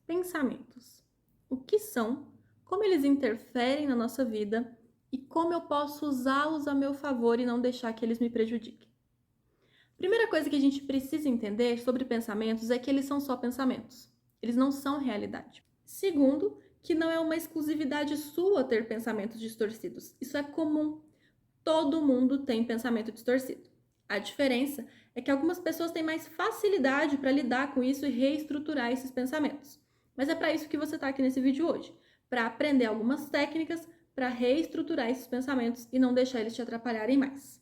Pensamentos. O que são, como eles interferem na nossa vida e como eu posso usá-los a meu favor e não deixar que eles me prejudiquem. Primeira coisa que a gente precisa entender sobre pensamentos é que eles são só pensamentos. Eles não são realidade. Segundo, que não é uma exclusividade sua ter pensamentos distorcidos. Isso é comum. Todo mundo tem pensamento distorcido. A diferença é que algumas pessoas têm mais facilidade para lidar com isso e reestruturar esses pensamentos. Mas é para isso que você está aqui nesse vídeo hoje, para aprender algumas técnicas para reestruturar esses pensamentos e não deixar eles te atrapalharem mais.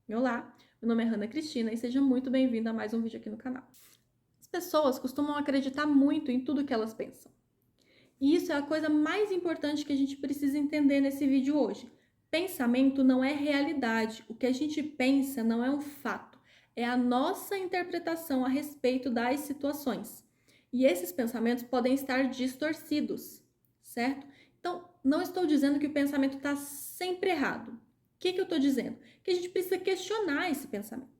Olá, meu nome é Hannah Cristina e seja muito bem-vinda a mais um vídeo aqui no canal. As pessoas costumam acreditar muito em tudo que elas pensam. E isso é a coisa mais importante que a gente precisa entender nesse vídeo hoje. Pensamento não é realidade. O que a gente pensa não é um fato. É a nossa interpretação a respeito das situações. E esses pensamentos podem estar distorcidos, certo? Então, não estou dizendo que o pensamento está sempre errado. O que eu estou dizendo? Que a gente precisa questionar esse pensamento.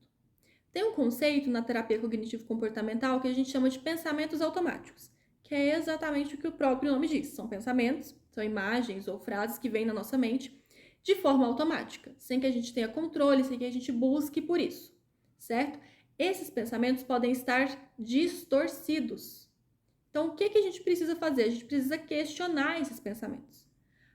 Tem um conceito na terapia cognitivo-comportamental que a gente chama de pensamentos automáticos, que é exatamente o que o próprio nome diz. São pensamentos, são imagens ou frases que vêm na nossa mente de forma automática, sem que a gente tenha controle, sem que a gente busque por isso, certo? Esses pensamentos podem estar distorcidos. Então, o que a gente precisa fazer? A gente precisa questionar esses pensamentos.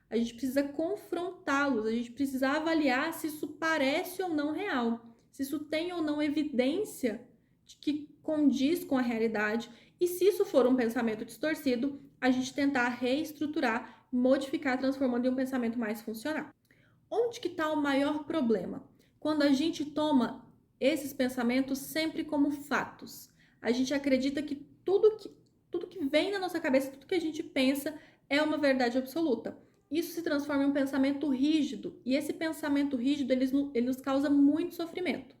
A gente precisa confrontá-los, a gente precisa avaliar se isso parece ou não real, se isso tem ou não evidência de que condiz com a realidade e se isso for um pensamento distorcido, a gente tentar reestruturar, modificar, transformando em um pensamento mais funcional. Onde que está o maior problema? Quando a gente toma esses pensamentos sempre como fatos. A gente acredita que tudo que vem na nossa cabeça, tudo que a gente pensa é uma verdade absoluta. Isso se transforma em um pensamento rígido. E esse pensamento rígido, ele nos causa muito sofrimento,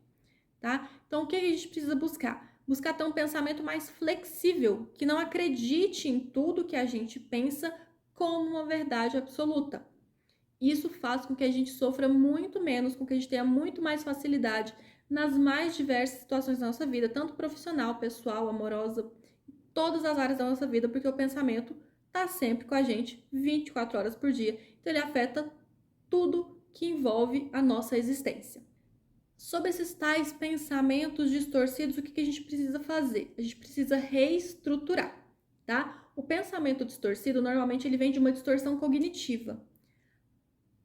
tá? Então, o que a gente precisa buscar? Buscar ter um pensamento mais flexível, que não acredite em tudo que a gente pensa como uma verdade absoluta. Isso faz com que a gente sofra muito menos, com que a gente tenha muito mais facilidade nas mais diversas situações da nossa vida, tanto profissional, pessoal, amorosa, todas as áreas da nossa vida, porque o pensamento está sempre com a gente 24 horas por dia. Então, ele afeta tudo que envolve a nossa existência. Sobre esses tais pensamentos distorcidos, o que a gente precisa fazer? A gente precisa reestruturar, tá? O pensamento distorcido, normalmente, ele vem de uma distorção cognitiva.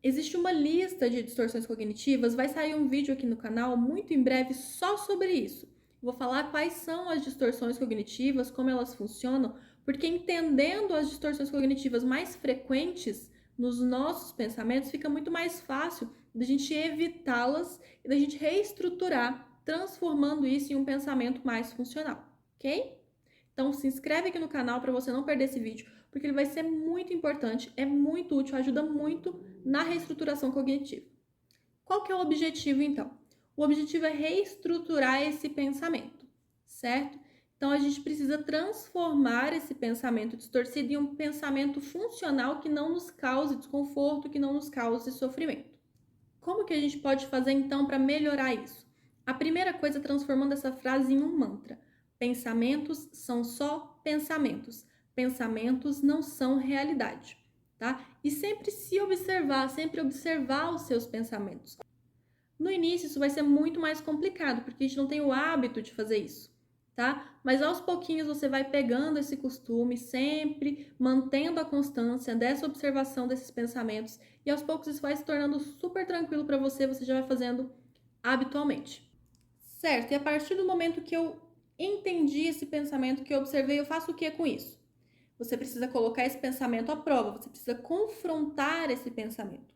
Existe uma lista de distorções cognitivas, vai sair um vídeo aqui no canal muito em breve só sobre isso. Vou falar quais são as distorções cognitivas, como elas funcionam, porque entendendo as distorções cognitivas mais frequentes nos nossos pensamentos, fica muito mais fácil da gente evitá-las e da gente reestruturar, transformando isso em um pensamento mais funcional, ok? Então se inscreve aqui no canal para você não perder esse vídeo, porque ele vai ser muito importante, é muito útil, ajuda muito na reestruturação cognitiva. Qual que é o objetivo então? O objetivo é reestruturar esse pensamento, certo? Então a gente precisa transformar esse pensamento distorcido em um pensamento funcional que não nos cause desconforto, que não nos cause sofrimento. Como que a gente pode fazer então para melhorar isso? A primeira coisa é transformando essa frase em um mantra. Pensamentos são só pensamentos. Pensamentos não são realidade, tá? E sempre se observar, sempre observar os seus pensamentos. No início isso vai ser muito mais complicado, porque a gente não tem o hábito de fazer isso, tá? Mas aos pouquinhos você vai pegando esse costume, sempre mantendo a constância dessa observação desses pensamentos, e aos poucos isso vai se tornando super tranquilo para você, você já vai fazendo habitualmente. Certo, e a partir do momento que eu entendi esse pensamento, que eu observei, eu faço o que com isso? Você precisa colocar esse pensamento à prova, você precisa confrontar esse pensamento.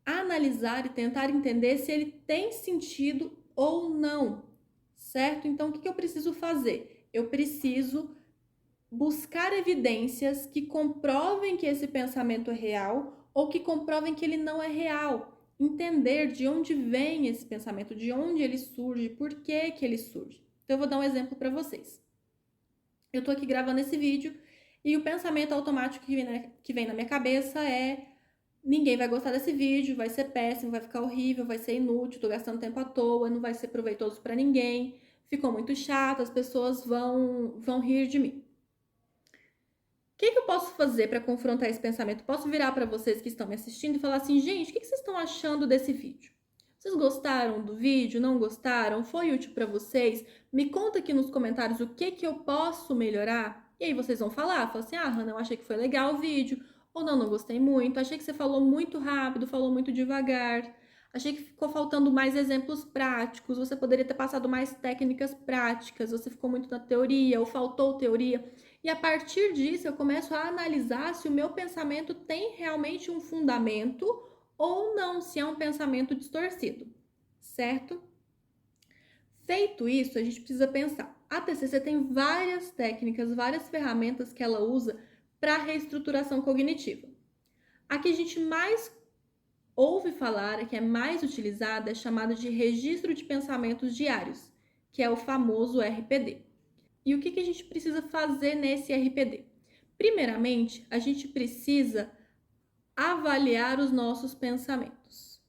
Analisar e tentar entender se ele tem sentido ou não, certo? Então, o que eu preciso fazer? Eu preciso buscar evidências que comprovem que esse pensamento é real ou que comprovem que ele não é real. Entender de onde vem esse pensamento, de onde ele surge, por que ele surge. Então, eu vou dar um exemplo para vocês. Eu tô aqui gravando esse vídeo e o pensamento automático que vem na minha cabeça é: ninguém vai gostar desse vídeo, vai ser péssimo, vai ficar horrível, vai ser inútil, tô gastando tempo à toa, não vai ser proveitoso para ninguém, ficou muito chato, as pessoas vão rir de mim. que eu posso fazer para confrontar esse pensamento? Posso virar para vocês que estão me assistindo e falar assim, gente, o que vocês estão achando desse vídeo? Vocês gostaram do vídeo? Não gostaram? Foi útil para vocês? Me conta aqui nos comentários o que eu posso melhorar. E aí vocês vão falar assim, ah, Hannah, eu achei que foi legal o vídeo. Ou não, não gostei muito. Achei que você falou muito rápido, falou muito devagar. Achei que ficou faltando mais exemplos práticos. Você poderia ter passado mais técnicas práticas. Você ficou muito na teoria ou faltou teoria. E a partir disso, eu começo a analisar se o meu pensamento tem realmente um fundamento ou não, se é um pensamento distorcido, certo? Feito isso, a gente precisa pensar. A TCC tem várias técnicas, várias ferramentas que ela usa para reestruturação cognitiva. A que a gente mais ouve falar, a que é mais utilizada, é chamada de registro de pensamentos diários, que é o famoso RPD. E o que a gente precisa fazer nesse RPD? Primeiramente, a gente precisa avaliar os nossos pensamentos.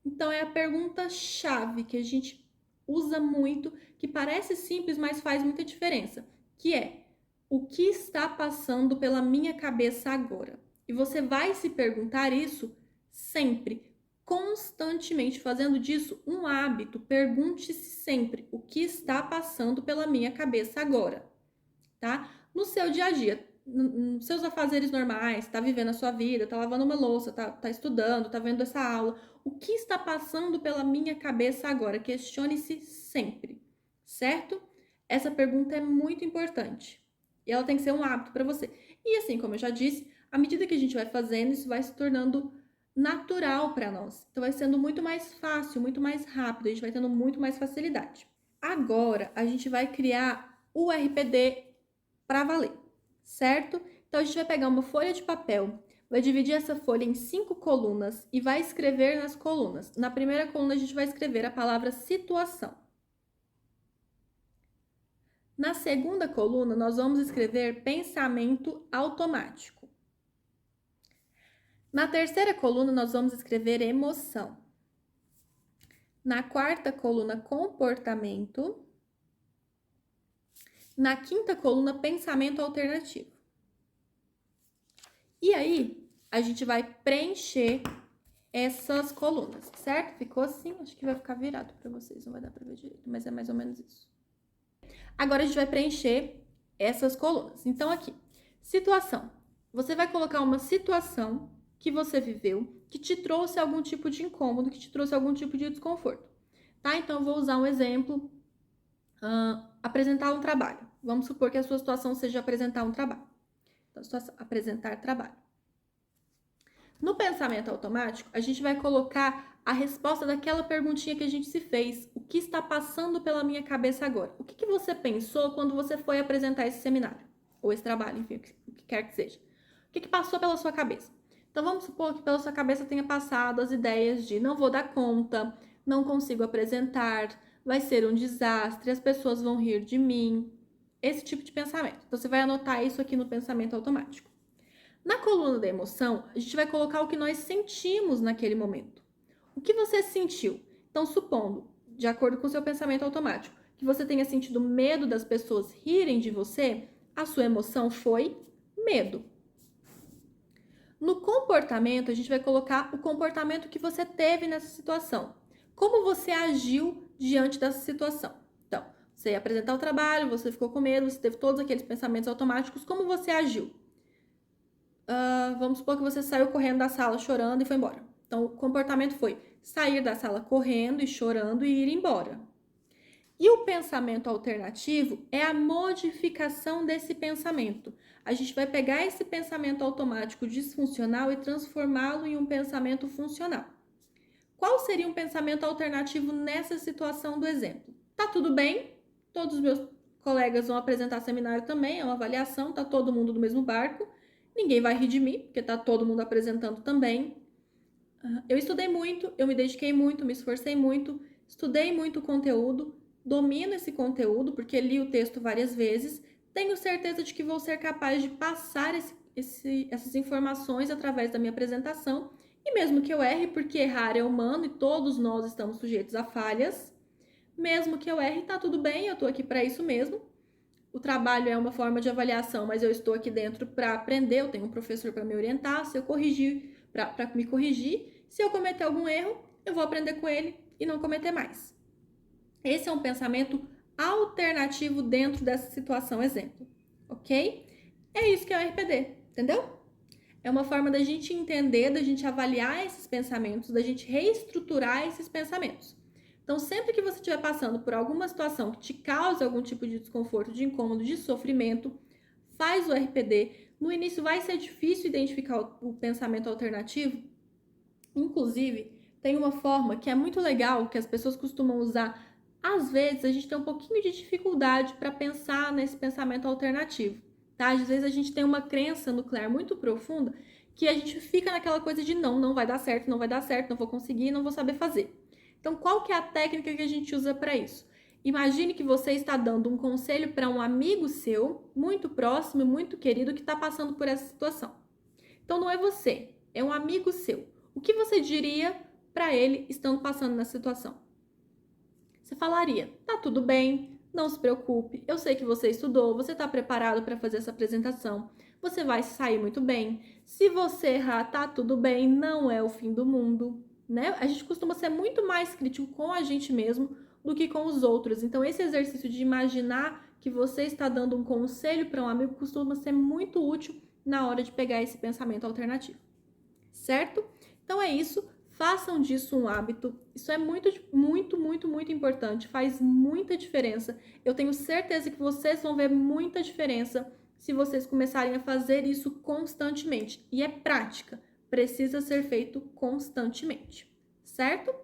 Então, é a pergunta-chave que a gente usa muito, que parece simples, mas faz muita diferença, que é: o que está passando pela minha cabeça agora? E você vai se perguntar isso sempre, constantemente, fazendo disso um hábito. Pergunte-se sempre: o que está passando pela minha cabeça agora, tá? No seu dia a dia, nos seus afazeres normais, tá vivendo a sua vida, tá lavando uma louça, tá estudando, tá vendo essa aula. O que está passando pela minha cabeça agora? Questione-se sempre, certo? Essa pergunta é muito importante e ela tem que ser um hábito para você. E assim, como eu já disse, à medida que a gente vai fazendo, isso vai se tornando natural para nós. Então vai sendo muito mais fácil, muito mais rápido, a gente vai tendo muito mais facilidade. Agora, a gente vai criar o RPD para valer, certo? Então a gente vai pegar uma folha de papel, vai dividir essa folha em 5 colunas e vai escrever nas colunas. Na primeira coluna a gente vai escrever a palavra situação. Na segunda coluna nós vamos escrever pensamento automático. Na terceira coluna nós vamos escrever emoção. Na quarta coluna, comportamento. Na quinta coluna, pensamento alternativo. E aí, a gente vai preencher essas colunas, certo? Ficou assim? Acho que vai ficar virado para vocês, não vai dar para ver direito, mas é mais ou menos isso. Agora, a gente vai preencher essas colunas. Então, aqui, situação. Você vai colocar uma situação que você viveu, que te trouxe algum tipo de incômodo, que te trouxe algum tipo de desconforto, tá? Então, eu vou usar um exemplo, apresentar um trabalho. Vamos supor que a sua situação seja apresentar um trabalho. Então, apresentar trabalho. No pensamento automático, a gente vai colocar a resposta daquela perguntinha que a gente se fez. O que está passando pela minha cabeça agora? O que você pensou quando você foi apresentar esse seminário? Ou esse trabalho, enfim, o que quer que seja. O que passou pela sua cabeça? Então, vamos supor que pela sua cabeça tenha passado as ideias de não vou dar conta, não consigo apresentar, vai ser um desastre, as pessoas vão rir de mim. Esse tipo de pensamento. Então, você vai anotar isso aqui no pensamento automático. Na coluna da emoção, a gente vai colocar o que nós sentimos naquele momento. O que você sentiu? Então, supondo, de acordo com o seu pensamento automático, que você tenha sentido medo das pessoas rirem de você, a sua emoção foi medo. No comportamento, a gente vai colocar o comportamento que você teve nessa situação. Como você agiu diante dessa situação? Então, você ia apresentar o trabalho, você ficou com medo, você teve todos aqueles pensamentos automáticos, como você agiu? Vamos supor que você saiu correndo da sala chorando e foi embora. Então, o comportamento foi sair da sala correndo e chorando e ir embora. E o pensamento alternativo é a modificação desse pensamento. A gente vai pegar esse pensamento automático disfuncional e transformá-lo em um pensamento funcional. Qual seria um pensamento alternativo nessa situação do exemplo? Tá tudo bem, todos os meus colegas vão apresentar seminário também, é uma avaliação, tá todo mundo no mesmo barco. Ninguém vai rir de mim, porque tá todo mundo apresentando também. Eu estudei muito, eu me dediquei muito, me esforcei muito, estudei muito o conteúdo, domino esse conteúdo, porque li o texto várias vezes, tenho certeza de que vou ser capaz de passar essas informações através da minha apresentação, e mesmo que eu erre, porque errar é humano e todos nós estamos sujeitos a falhas, mesmo que eu erre, tá tudo bem, eu tô aqui para isso mesmo. o trabalho é uma forma de avaliação, mas eu estou aqui dentro para aprender, eu tenho um professor para me orientar, se eu corrigir, para me corrigir, se eu cometer algum erro, eu vou aprender com ele e não cometer mais. Esse é um pensamento alternativo dentro dessa situação exemplo, ok? É isso que é o RPD, entendeu? É uma forma da gente entender, da gente avaliar esses pensamentos, da gente reestruturar esses pensamentos. Então, sempre que você estiver passando por alguma situação que te cause algum tipo de desconforto, de incômodo, de sofrimento, faz o RPD. No início vai ser difícil identificar o pensamento alternativo. Inclusive, tem uma forma que é muito legal, que as pessoas costumam usar. Às vezes, a gente tem um pouquinho de dificuldade para pensar nesse pensamento alternativo, tá? Às vezes, a gente tem uma crença nuclear muito profunda que a gente fica naquela coisa de não vai dar certo, não vai dar certo, não vou conseguir, não vou saber fazer. Então, qual que é a técnica que a gente usa para isso? Imagine que você está dando um conselho para um amigo seu, muito próximo, muito querido, que está passando por essa situação. Então, não é você, é um amigo seu. O que você diria para ele estando passando nessa situação? Você falaria: tá tudo bem, não se preocupe, eu sei que você estudou, você está preparado para fazer essa apresentação, você vai sair muito bem. Se você errar, tá tudo bem, não é o fim do mundo, né? A gente costuma ser muito mais crítico com a gente mesmo do que com os outros. Então, esse exercício de imaginar que você está dando um conselho para um amigo costuma ser muito útil na hora de pegar esse pensamento alternativo, certo? Então é isso, façam disso um hábito. Isso é muito importante, faz muita diferença. Eu tenho certeza que vocês vão ver muita diferença se vocês começarem a fazer isso constantemente. E é prática, precisa ser feito constantemente, certo?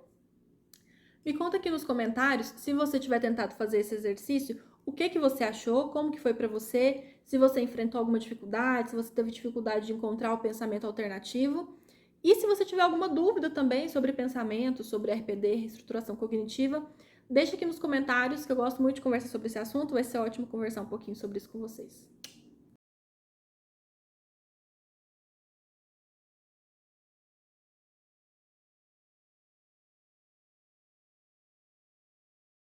Me conta aqui nos comentários, se você tiver tentado fazer esse exercício, o que você achou, como que foi para você, se você enfrentou alguma dificuldade, se você teve dificuldade de encontrar o pensamento alternativo. E se você tiver alguma dúvida também sobre pensamento, sobre RPD, reestruturação cognitiva, deixa aqui nos comentários, que eu gosto muito de conversar sobre esse assunto, vai ser ótimo conversar um pouquinho sobre isso com vocês.